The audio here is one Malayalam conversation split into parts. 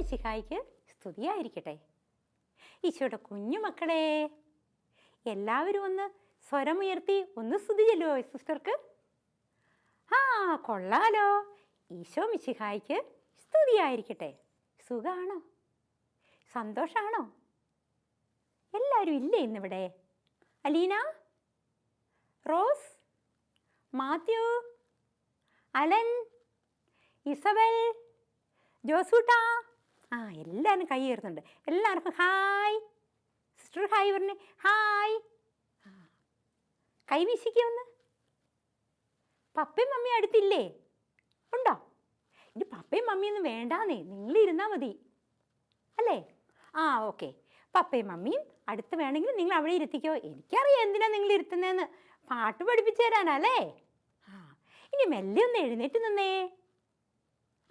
മിശിഹായ്ക്ക് സ്തുതിയായിരിക്കട്ടെ. ഈശോയുടെ കുഞ്ഞുമക്കളെ, എല്ലാവരും ഒന്ന് സ്വരമുയർത്തി ഒന്ന് സ്തുതി ചെല്ലുവോ സിസ്റ്റർക്ക്? ആ, കൊള്ളാലോ. ഈശോ മിശിഹായ്ക്ക് സ്തുതിയായിരിക്കട്ടെ. സുഖാണോ? സന്തോഷാണോ? എല്ലാവരും ഇല്ലേ ഇന്നിവിടെ? അലീന, റോസ്, മാത്യു, അലൻ, ഇസബൽ, ജോസൂട്ടാ, ആ എല്ലാവരും കൈ ഉയർത്തുന്നുണ്ട്. എല്ലാവർക്കും ഹായ്. സിസ്റ്റർ ഹായ് പറഞ്ഞേ. ഹായ്. കൈ വീശിക്കൊന്ന്. പപ്പയും മമ്മിയും അടുത്തില്ലേ? ഉണ്ടോ? ഇനി പപ്പയും മമ്മിയൊന്നും വേണ്ടാന്നേ, നിങ്ങളിരുന്നാൽ മതി അല്ലേ? ആ ഓക്കെ. പപ്പയും മമ്മിയും അടുത്ത് വേണമെങ്കിൽ നിങ്ങൾ അവിടെ ഇരുത്തിക്കോ. എനിക്കറിയാം എന്തിനാ നിങ്ങൾ ഇരുത്തുന്നതെന്ന്. പാട്ട് പഠിപ്പിച്ചു തരാനല്ലേ? ആ, ഇനി മെല്ലെ ഒന്ന് എഴുന്നേറ്റ് നിന്നേ.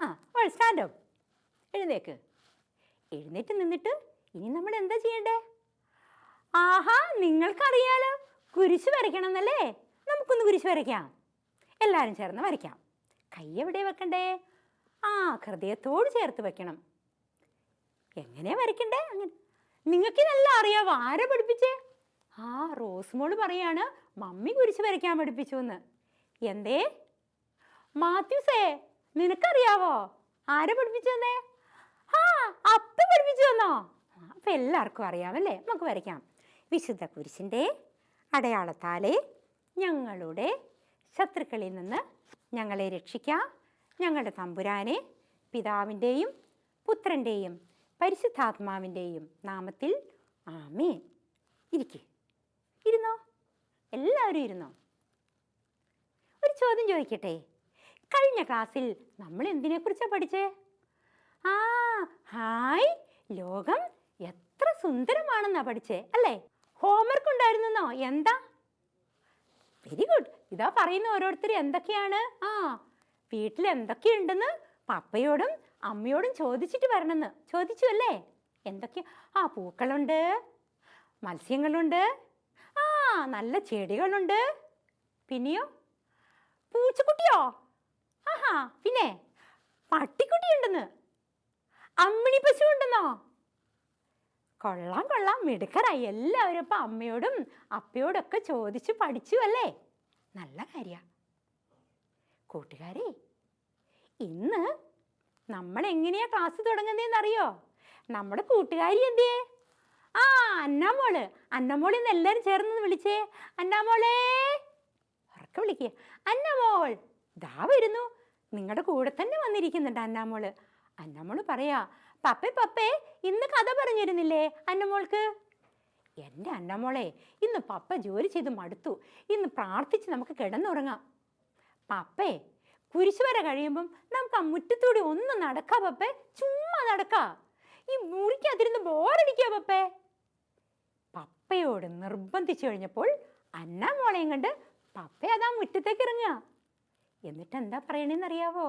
ആ, സ്റ്റാൻഡോ, എഴുന്നേക്ക്. എഴുന്നേറ്റ് നിന്നിട്ട് ഇനി നമ്മൾ എന്താ ചെയ്യണ്ടേ? ആഹാ, നിങ്ങൾക്കറിയാലോ, കുരിശ് വരയ്ക്കണം എന്നല്ലേ? നമുക്കൊന്ന് കുരിശ് വരയ്ക്കാം. എല്ലാവരും ചേർന്ന് വരയ്ക്കാം. കൈ എവിടെ വെക്കണ്ടേ? ആ, ഹൃദയത്തോട് ചേർത്ത് വെക്കണം. എങ്ങനെയാ വരയ്ക്കണ്ടേ? അങ്ങനെ നിങ്ങൾക്ക് നല്ല അറിയാവോ? ആരെ പഠിപ്പിച്ചേ? ആ, റോസ് മോള് പറയാണ് മമ്മി കുരിശ് വരയ്ക്കാൻ പഠിപ്പിച്ചു എന്ന്. എന്തേ മാത്യൂസേ, നിനക്കറിയാവോ ആരെ പഠിപ്പിച്ചു തന്നേ? ആ, അപ്പ പഠിപ്പിച്ചു തന്നോ? അപ്പം എല്ലാവർക്കും അറിയാമല്ലേ? നമുക്ക് വരയ്ക്കാം. വിശുദ്ധ കുരിശിൻ്റെ അടയാളത്താലെ ഞങ്ങളുടെ ശത്രുക്കളിൽ നിന്ന് ഞങ്ങളെ രക്ഷിക്കാം. ഞങ്ങളുടെ തമ്പുരാനെ, പിതാവിൻ്റെയും പുത്രൻ്റെയും പരിശുദ്ധാത്മാവിൻ്റെയും നാമത്തിൽ ആമേൻ. ഇരുന്നോ, എല്ലാവരും ഇരുന്നോ. ഒരു ചോദ്യം ചോദിക്കട്ടെ? കഴിഞ്ഞ ക്ലാസ്സിൽ നമ്മൾ എന്തിനെക്കുറിച്ചാണ് പഠിച്ചേ? ആ, ഹായ്, ലോകം എത്ര സുന്ദരമാണെന്നാണ് പഠിച്ചേ അല്ലേ? ഹോംവർക്ക് ഉണ്ടായിരുന്നോ? എന്താ? Very good. ഇതാ പറയുന്ന ഓരോരുത്തരും എന്തൊക്കെയാണ് വീട്ടിൽ എന്തൊക്കെയുണ്ടെന്ന് പപ്പയോടും അമ്മയോടും ചോദിച്ചിട്ട് വരണമെന്ന്. ചോദിച്ചു അല്ലേ? എന്തൊക്കെയാ? ആ, പൂക്കളുണ്ട്, മത്സ്യങ്ങളുണ്ട്, ആ നല്ല ചെടികളുണ്ട്, പിന്നെയോ പൂച്ചക്കുട്ടിയോ? ആഹാ, പിന്നെ പട്ടിക്കുട്ടിയുണ്ടെന്ന്, അമ്മിണി പശു ഉണ്ടെന്നോ? കൊള്ളാം കൊള്ളാം, മിടുക്കറായി. എല്ലാവരും ഇപ്പം അമ്മയോടും അപ്പയോടൊക്കെ ചോദിച്ച് പഠിച്ചു അല്ലേ? നല്ല കാര്യമാണ്. കൂട്ടുകാരെ, ഇന്ന് നമ്മൾ എങ്ങനെയാ ക്ലാസ് തുടങ്ങുന്നതെന്നറിയോ? നമ്മുടെ കൂട്ടുകാരി എന്തേ? ആ, അന്നാമോള്. അന്നമോൾ ഇന്ന് എല്ലാവരും ചേർന്ന് വിളിച്ചേ. അന്നാമോളേ, ഉറക്കെ വിളിക്കുക. അന്നമോൾ ദാ വരുന്നു. നിങ്ങളുടെ കൂടെ തന്നെ വന്നിരിക്കുന്നുണ്ട് അന്നാമോള്. അന്നമോള് പറയാ, പപ്പേ പപ്പേ ഇന്ന് കഥ പറഞ്ഞിരുന്നില്ലേ അന്നമോൾക്ക്? എൻ്റെ അന്നമോളെ, ഇന്ന് പപ്പ ജോലി ചെയ്ത് മടുത്തു. ഇന്ന് പ്രാർത്ഥിച്ച് നമുക്ക് കിടന്നുറങ്ങാം. പപ്പേ, കുരിശ് വര കഴിയുമ്പം നമുക്ക് ആ മുറ്റത്തൂടെ ഒന്ന് നടക്കാം പപ്പേ. ചുമ്മാ നടക്കാം. ഈ മുറിക്കകത്തിരുന്ന് ബോറടിക്കുക പപ്പേ. പപ്പയോട് നിർബന്ധിച്ചു കഴിഞ്ഞപ്പോൾ അന്നമോളെയും കണ്ട് പപ്പ അതാ മുറ്റത്തേക്ക് ഇറങ്ങുക. എന്നിട്ട് എന്താ പറയണേന്നറിയാവോ?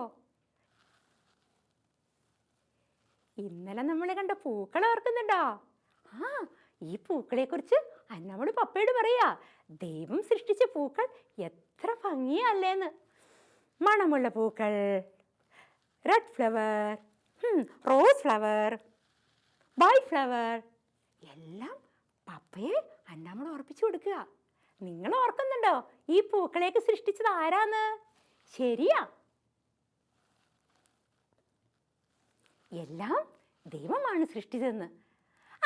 ഇന്നലെ നമ്മൾ കണ്ട പൂക്കൾ ഓർക്കുന്നുണ്ടോ? ആ, ഈ പൂക്കളെക്കുറിച്ച് അന്നമോള് പപ്പയോട് പറയാ, ദൈവം സൃഷ്ടിച്ച പൂക്കൾ എത്ര ഭംഗിയല്ലേന്ന്. മണമുള്ള പൂക്കൾ, red flower, rose flower, white flower, എല്ലാം പപ്പയെ അന്നമോൾ ഓർപ്പിച്ചു കൊടുക്കുക. നിങ്ങൾ ഓർക്കുന്നുണ്ടോ ഈ പൂക്കളെയൊക്കെ സൃഷ്ടിച്ചത് ആരാന്ന്? ശരിയാ, എല്ലാം ദൈവമാണ് സൃഷ്ടിച്ചതെന്ന്.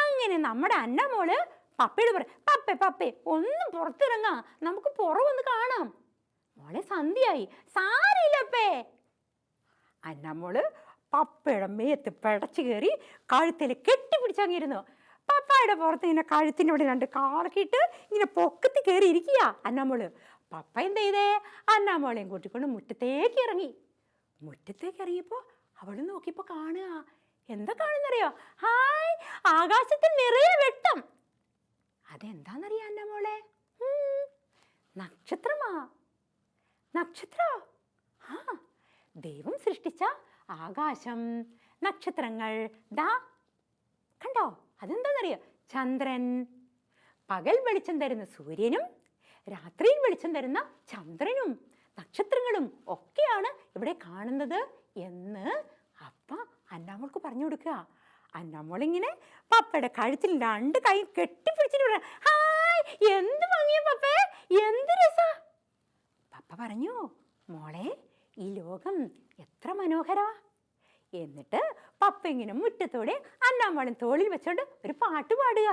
അങ്ങനെ നമ്മുടെ അന്നമോള് പപ്പയോട് പറയും, പപ്പേ പപ്പേ ഒന്ന് പുറത്തിറങ്ങാ, നമുക്ക് പുറമൊന്ന് കാണാം. മോളെ സന്ധ്യയായി. സാരില്ലപ്പേ. അന്നമോള് പപ്പയുടെ മേത്ത് പിടച്ചു കയറി കഴുത്തിൽ കെട്ടിപ്പിടിച്ചങ്ങിരുന്നു. പപ്പയുടെ പുറത്ത് ഇങ്ങനെ കഴുത്തിൻ്റെ ഇവിടെ രണ്ട് കാർക്കിയിട്ട് ഇങ്ങനെ പൊക്കത്തി കയറി ഇരിക്കുക അന്നമോള്. പപ്പ എന്ത് ചെയ്തേ? അന്നമോളെയും കൂട്ടിക്കൊണ്ട് മുറ്റത്തേക്ക് ഇറങ്ങി. മുറ്റത്തേക്ക് ഇറങ്ങിയപ്പോൾ അവൾ നോക്കിയപ്പോൾ കാണുക, എന്താ കാണുന്നറിയോ? ഹായ്, ആകാശത്തിൽ നിറയെ വെട്ടം. അതെന്താണെന്നറിയാം അന്നമോളെ? നക്ഷത്രമാ. നക്ഷത്രോ? ആ, ദൈവം സൃഷ്ടിച്ച ആകാശം, നക്ഷത്രങ്ങൾ. ദാ കണ്ടോ? അതെന്താണെന്നറിയോ? ചന്ദ്രൻ. പകൽ വെളിച്ചം തരുന്ന സൂര്യനും രാത്രിയിൽ വെളിച്ചം തരുന്ന ചന്ദ്രനും നക്ഷത്രങ്ങളും ഒക്കെയാണ് ഇവിടെ കാണുന്നത് എന്ന് അപ്പ അന്നാമോൾക്ക് പറഞ്ഞു കൊടുക്കുക. അന്നാമോളിങ്ങനെ പപ്പയുടെ കഴുത്തിൽ 2 കൈ കെട്ടിപ്പിടിച്ചിട്ട് പറയാം, ഹായ് എന്ത് ഭംഗിയാ പപ്പേ, എന്ത് രസാ. പപ്പ പറഞ്ഞു, മോളെ ഈ ലോകം എത്ര മനോഹരമാ. എന്നിട്ട് പപ്പ ഇങ്ങനെ മുറ്റത്തോടെ അന്നാമോളെ തോളിൽ വെച്ചോണ്ട് ഒരു പാട്ട് പാടുക.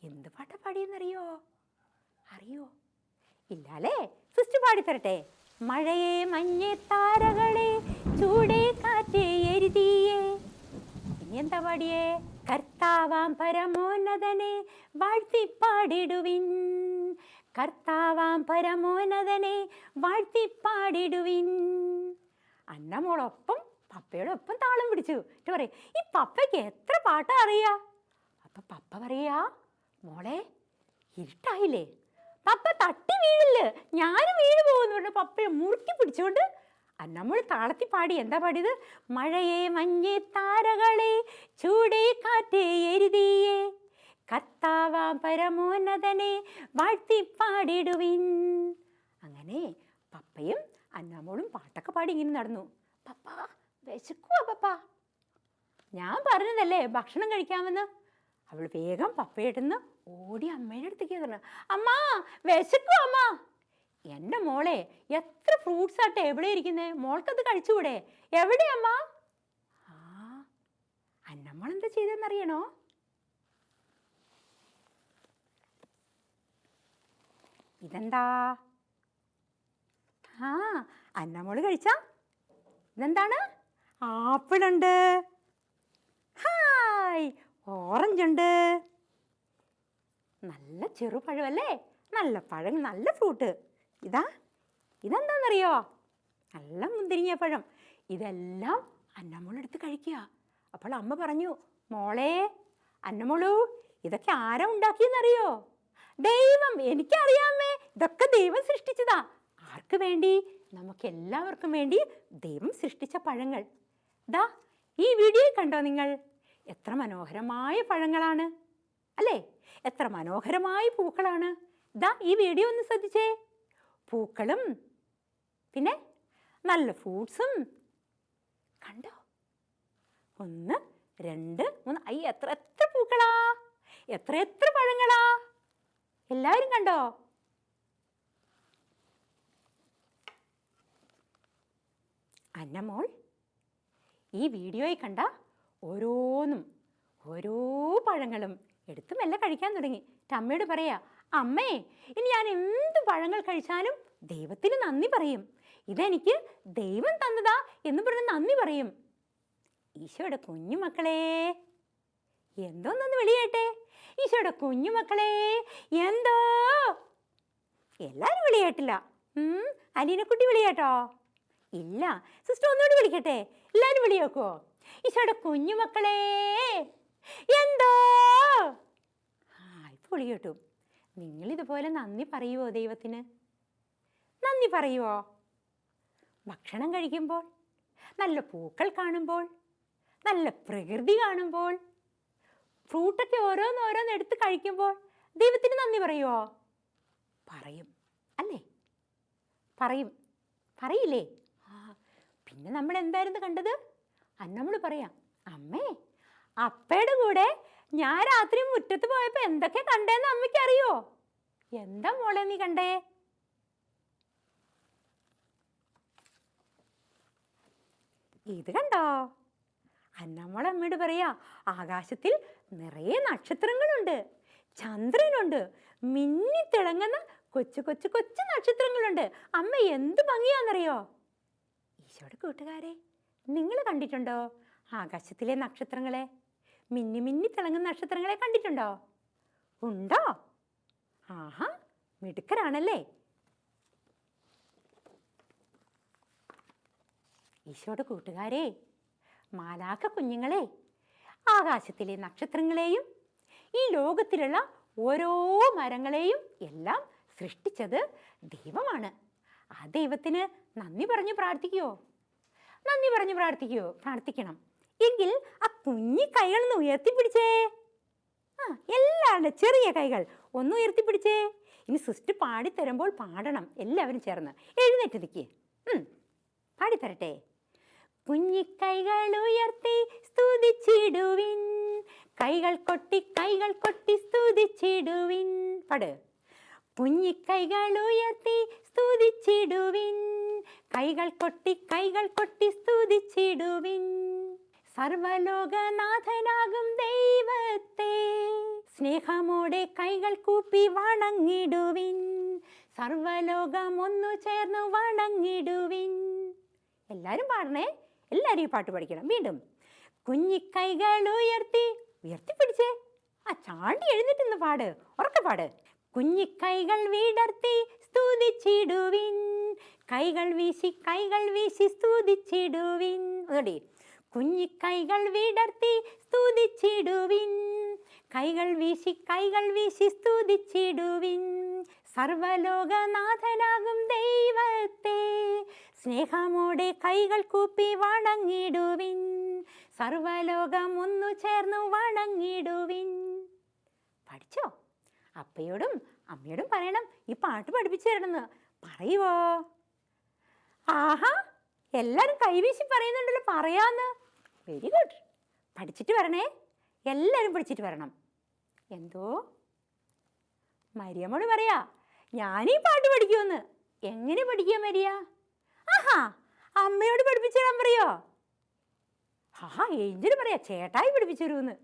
എന്ത് പാട്ടാ പാടിയെന്നറിയോ? അറിയോ? ഇല്ലാലേ, സിസ്റ്റർ പാടിത്തരട്ടെ. മഴയെ മഞ്ഞേ താരകളെ ചൂടേ കാറ്റേ എരുതിയേ. ഇനി എന്താ പാടിയേ? കർത്താവാം പരമോന്നതനെ വാഴ്ത്തിപ്പാടിടുവിൻ, കർത്താവാം പരമോന്നതനെ വാഴ്ത്തിപ്പാടിടുവിൻ. അന്നമോളൊപ്പം പപ്പയുടെ ഒപ്പം താളം പിടിച്ചു. എന്നിട്ട് പറയും, ഈ പപ്പയ്ക്ക് എത്ര പാട്ടാ അറിയാ? അപ്പം പപ്പ പറയാ, മോളെ ഇരുട്ടായില്ലേ, പപ്പ തട്ടി വീഴില്ല, ഞാനും വീഴ് പോകുന്നു പറഞ്ഞ പപ്പയെ മുറുക്കി പിടിച്ചുകൊണ്ട് അന്നമ്മോൾ താളത്തിൽ പാടി. എന്താ പാടിയത്? മഴയെ മഞ്ഞേ താരകളെ ചൂടേ കാറ്റേ എരുതിയേ, കർത്താവാം പരമോന്നതനെ വാഴ്ത്തിപ്പാടിടുവിൻ. അങ്ങനെ പപ്പയും അന്നാമോളും പാട്ടൊക്കെ പാടി ഇങ്ങനെ നടന്നു. പപ്പ വിശക്കുവാ പപ്പ. ഞാൻ പറഞ്ഞതല്ലേ ഭക്ഷണം കഴിക്കാമെന്ന്. അവൾ വേഗം പപ്പയിടുന്ന് ഓടി അമ്മയുടെ അടുത്തേക്ക് പറഞ്ഞു, അമ്മ വിശക്കുവാ അമ്മ. എൻ്റെ മോളെ എത്ര ഫ്രൂട്ട്സാ ടേബിളിൽ ഇരിക്കുന്നത്, മോൾക്കത് കഴിച്ചുകൂടെ? എവിടെയമ്മ? ആ അന്നമ്മൾ എന്താ ചെയ്തെന്നറിയണോ? ഇതെന്താ? ആ അന്നമ്മോള് കഴിച്ച ഇതെന്താണ്? ആപ്പിളുണ്ട്, ഹായ് ഓറഞ്ച് ഉണ്ട്, നല്ല ചെറുപഴമല്ലേ, നല്ല പഴം, നല്ല ഫ്രൂട്ട്. ഇതെന്താണെന്നറിയോ? നല്ല മുന്തിരിങ്ങ പഴം. ഇതെല്ലാം അന്നമ്മോളെടുത്ത് കഴിക്കുക. അപ്പോൾ അമ്മ പറഞ്ഞു, മോളെ അന്നമ്മോളൂ, ഇതൊക്കെ ആരാ ഉണ്ടാക്കിയെന്നറിയോ? ദൈവം. എനിക്കറിയാമേ, ഇതൊക്കെ ദൈവം സൃഷ്ടിച്ചതാ. ആർക്ക് വേണ്ടി? നമുക്ക് എല്ലാവർക്കും വേണ്ടി ദൈവം സൃഷ്ടിച്ച പഴങ്ങൾ. ദാ ഈ വീഡിയോയിൽ കണ്ടോ നിങ്ങൾ? എത്ര മനോഹരമായ പഴങ്ങളാണ് അല്ലേ? എത്ര മനോഹരമായ പൂക്കളാണ്. ദാ ഈ വീഡിയോ ഒന്ന് ശ്രദ്ധിച്ചേ. പൂക്കളും പിന്നെ നല്ല ഫ്രൂട്ട്സും കണ്ടോ? 1 2 3 അയ്യ എത്ര എത്ര പൂക്കളാ, എത്ര എത്ര പഴങ്ങളാ. എല്ലാവരും കണ്ടോ? അന്നമോൾ ഈ വീഡിയോയിൽ കണ്ട ഓരോന്നും ഓരോ പഴങ്ങളും എടുത്ത് മെല്ലെ കഴിക്കാൻ തുടങ്ങി. അമ്മയോട് പറയാ, അമ്മേ ഇനി ഞാൻ എന്ത് പഴങ്ങൾ കഴിച്ചാലും ദൈവത്തിന് നന്ദി പറയും. ഇതെനിക്ക് ദൈവം തന്നതാ എന്ന് പറഞ്ഞ് നന്ദി പറയും. ഈശോയുടെ കുഞ്ഞുമക്കളെ എന്തോന്നൊന്ന് വിളിയേട്ടെ. ഈശോയുടെ കുഞ്ഞുമക്കളെ എന്തോ. എല്ലാവരും വിളിയേട്ടില്ല. അലീനക്കുട്ടി വിളിയേട്ടോ? ഇല്ല. സിസ്റ്റർ ഒന്നുകൂടി വിളിക്കട്ടെ? എല്ലാവരും വിളിയേക്കുവോ? ഈശോയുടെ കുഞ്ഞുമക്കളെ എന്തോ. ഇപ്പോൾ വിളി കേട്ടു. നിങ്ങളിതുപോലെ നന്ദി പറയുമോ ദൈവത്തിന്? നന്ദി പറയുമോ? ഭക്ഷണം കഴിക്കുമ്പോൾ, നല്ല പൂക്കൾ കാണുമ്പോൾ, നല്ല പ്രകൃതി കാണുമ്പോൾ, ഫ്രൂട്ടൊക്കെ ഓരോന്നോരോന്ന് എടുത്ത് കഴിക്കുമ്പോൾ ദൈവത്തിന് നന്ദി പറയുമോ? പറയും അല്ലേ? പറയില്ലേ? പിന്നെ നമ്മൾ എന്തായിരുന്നു കണ്ടത്? അന്നമ്മൾ പറയാം, അമ്മേ അപ്പയുടെ കൂടെ ഞാൻ രാത്രി മുറ്റത്ത് പോയപ്പോൾ എന്തൊക്കെ കണ്ടേന്ന് അമ്മയ്ക്ക് അറിയോ? എന്താ മോളെ നീ കണ്ടേ? ഇത് കണ്ടോ? അന്നമ്മൾ അമ്മയോട് പറയാ, ആകാശത്തിൽ നിറയെ നക്ഷത്രങ്ങളുണ്ട്, ചന്ദ്രനുണ്ട്, മിന്നിത്തിളങ്ങുന്ന കൊച്ചു കൊച്ചു കൊച്ചു നക്ഷത്രങ്ങളുണ്ട്. അമ്മ എന്ത് ഭംഗിയാണെന്നറിയോ? ഈശോയുടെ കൂട്ടുകാരെ, നിങ്ങൾ കണ്ടിട്ടുണ്ടോ ആകാശത്തിലെ നക്ഷത്രങ്ങളെ? മിന്നി മിന്നി തിളങ്ങുന്ന നക്ഷത്രങ്ങളെ കണ്ടിട്ടുണ്ടോ? ഉണ്ടോ? ആഹാ, മിടുക്കരാണല്ലേ. ഈശോയുടെ കൂട്ടുകാരെ, മാലാഖ കുഞ്ഞുങ്ങളെ, ആകാശത്തിലെ നക്ഷത്രങ്ങളെയും ഈ ലോകത്തിലുള്ള ഓരോ മരങ്ങളെയും എല്ലാം സൃഷ്ടിച്ചത് ദൈവമാണ്. ആ ദൈവത്തിന് നന്ദി പറഞ്ഞു പ്രാർത്ഥിക്കുമോ? നന്ദി പറഞ്ഞു പ്രാർത്ഥിക്കണം. എങ്കിൽ ആ കുഞ്ഞി കൈകളൊന്ന് ഉയർത്തിപ്പിടിച്ചേ. എല്ലാവരുടെ ചെറിയ കൈകൾ ഒന്ന് ഉയർത്തിപ്പിടിച്ചേ. ഇനി സിസ്റ്റർ പാടിത്തരുമ്പോൾ പാടണം എല്ലാവരും ചേർന്ന്. എഴുന്നേറ്റ് നിൽക്കേ, പാടിത്തരട്ടെ. കുഞ്ഞിക്കൈകൾ ഉയർത്തി സ്തുതി കൈകൾ കൊട്ടി സ്തുതിച്ചിടുവിൻ. പാട്. കുഞ്ഞിക്കൈകൾ ഉയർത്തി സ്തുതിച്ചിടുവിൻ. കൈകൾ കൊട്ടി സ്തുതിച്ചിടുവിൻ. സർവലോകനാഥനാകും ദൈവത്തെ സ്നേഹമോടെ കൈകൾ കൂപ്പി വണങ്ങിടുവിൻ. സർവലോകം ഒന്നു ചേർന്ന് വണങ്ങിടുവിൻ. എല്ലാവരും പാടണേ. എല്ലാവരും ഈ പാട്ട് പഠിക്കണം. വീണ്ടും. കുഞ്ഞിക്കൈകൾ ഉയർത്തി പിടിച്ചേ. ചാണ്ടി എഴുന്നേറ്റ് പാട്. ഉറക്കെ പാട്. കുഞ്ഞിക്കൈകൾ വിടർത്തി സ്തുതിച്ചിടുവിൻ. കൈകൾ വീശി സ്തുതിച്ചിടുവിൻ. ഒന്നുകൂടി. കുഞ്ഞിക്കൈകൾ വിടർത്തി സ്തുതിച്ചിടുവിൻ. കൈകൾ വീശി സ്തുതിച്ചിടുവിൻ. സർവലോകനാഥനാകും ദൈവത്തെ സ്നേഹമോടെ കൈകൾ കൂപ്പി വണങ്ങിടുവിൻ. സർവലോകം ഒന്നു ചേർന്ന് വണങ്ങിടുവിൻ. പഠിച്ചോ? അപ്പയോടും അമ്മയോടും പറയണം ഈ പാട്ട് പഠിപ്പിച്ചു തരണമെന്ന്. പറയുവോ? ആഹാ, എല്ലാവരും കൈവീശി പറയുന്നുണ്ടല്ലോ. പറയാന്ന്. Very good. പഠിച്ചിട്ട് വരണേ. എല്ലാവരും പഠിച്ചിട്ട് വരണം. എന്തോ മരിയമ്മോട് പറയാ ഞാനീ പാട്ട് പഠിക്കുമെന്ന്. എങ്ങനെ പഠിക്കുക മരിയ? ആഹാ, അമ്മയോട് പഠിപ്പിച്ചു തരാൻ പറയോ? ആഹാ, ഏഞ്ചല് പറയാ ചേട്ടായി പഠിപ്പിച്ചു തരുമെന്ന്.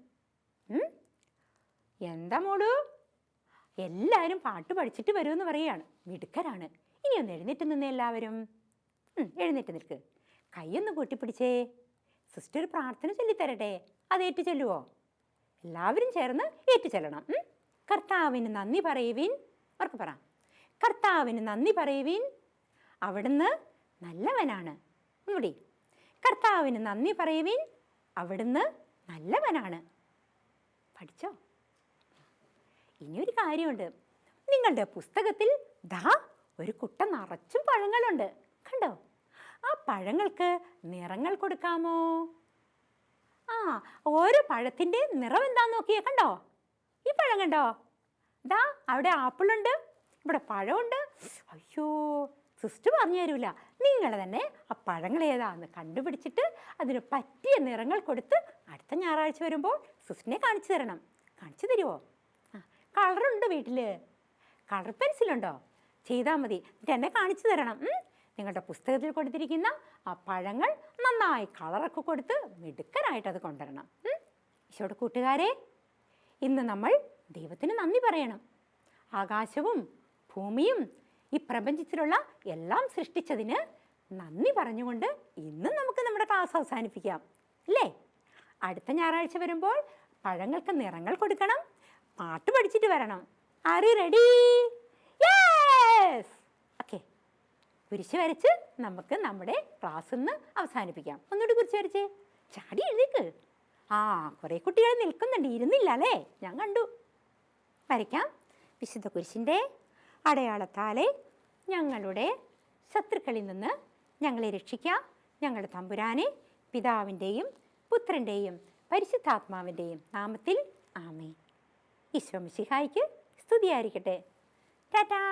എന്താ മോളു? എല്ലാവരും പാട്ട് പഠിച്ചിട്ട് വരുമെന്ന് പറയുകയാണ്. മിടുക്കരാണ്. ഇനി ഒന്ന് എഴുന്നേറ്റ് നിന്നേ എല്ലാവരും. എഴുന്നേറ്റ് നിൽക്ക്. കൈയൊന്ന് കൂട്ടിപ്പിടിച്ചേ. സിസ്റ്റർ ഒരു പ്രാർത്ഥന ചൊല്ലിത്തരട്ടെ. അത് ഏറ്റു ചൊല്ലുവോ? എല്ലാവരും ചേർന്ന് ഏറ്റു ചൊല്ലണം. കർത്താവിന് നന്ദി പറയുവിൻ. അവർക്ക് പറ. കർത്താവിന് നന്ദി പറയുവിൻ, അവിടുന്ന് നല്ലവനാണ്. ഒന്നുകൂടി. കർത്താവിന് നന്ദി പറയുവിൻ, അവിടുന്ന് നല്ലവനാണ്. പഠിച്ചോ? ഇനിയൊരു കാര്യമുണ്ട്. നിങ്ങളുടെ പുസ്തകത്തിൽ ദാ ഒരു കുട്ട നിറച്ചും പഴങ്ങളുണ്ട്. കണ്ടോ? ആ പഴങ്ങൾക്ക് നിറങ്ങൾ കൊടുക്കാമോ? ഓരോ പഴത്തിൻ്റെ നിറം എന്താന്ന് നോക്കിയേ. കണ്ടോ? ഈ പഴം കണ്ടോ? ദാ അവിടെ ആപ്പിളുണ്ട്, ഇവിടെ പഴമുണ്ട്. അയ്യോ, സിസ്റ്റർ പറഞ്ഞു തരൂല. നിങ്ങൾ തന്നെ ആ പഴങ്ങൾ ഏതാന്ന് കണ്ടുപിടിച്ചിട്ട് അതിന് പറ്റിയ നിറങ്ങൾ കൊടുത്ത് അടുത്ത ഞായറാഴ്ച വരുമ്പോൾ സിസ്റ്ററിനെ കാണിച്ചു തരണം. കാണിച്ചു തരുമോ? കളറുണ്ട് വീട്ടിൽ. കളർ പെൻസിലുണ്ടോ? ചെയ്താൽ മതി. എന്നിട്ട് എന്നെ കാണിച്ചു തരണം. നിങ്ങളുടെ പുസ്തകത്തിൽ കൊടുത്തിരിക്കുന്ന ആ പഴങ്ങൾ നന്നായി കളറൊക്കെ കൊടുത്ത് മിടുക്കനായിട്ട് അത് കൊണ്ടുവരണം. ഈശോയുടെ കൂട്ടുകാരെ, ഇന്ന് നമ്മൾ ദൈവത്തിന് നന്ദി പറയണം. ആകാശവും ഭൂമിയും ഈ പ്രപഞ്ചത്തിലുള്ള എല്ലാം സൃഷ്ടിച്ചതിന് നന്ദി പറഞ്ഞുകൊണ്ട് ഇന്ന് നമുക്ക് നമ്മുടെ ക്ലാസ് അവസാനിപ്പിക്കാം അല്ലേ? അടുത്ത ഞായറാഴ്ച വരുമ്പോൾ പഴങ്ങൾക്ക് നിറങ്ങൾ കൊടുക്കണം, പാട്ട് പഠിച്ചിട്ട് വരണം. Are you ready? Yes. Okay. കുരിശ് വരച്ച് നമുക്ക് നമ്മുടെ ക്ലാസ് ഇന്ന് അവസാനിപ്പിക്കാം. ഒന്നുകൂടി കുരിശ് വരച്ചേ. ചാടി എഴുന്നേക്ക്. കുറേ കുട്ടികൾ നിൽക്കുന്നുണ്ട്. ഇരുന്നില്ല അല്ലേ? ഞാൻ കണ്ടു. വരയ്ക്കാം. വിശുദ്ധ കുരിശിൻ്റെ അടയാളത്താലെ ഞങ്ങളുടെ ശത്രുക്കളിൽ നിന്ന് ഞങ്ങളെ രക്ഷിക്കാം. ഞങ്ങളുടെ തമ്പുരാനെ, പിതാവിൻ്റെയും പുത്രൻ്റെയും പരിശുദ്ധാത്മാവിൻ്റെയും നാമത്തിൽ ആമേൻ. ഈശോ മിശിഹായ്ക്ക് സ്തുതിയായിരിക്കട്ടെ. ടാറ്റാ.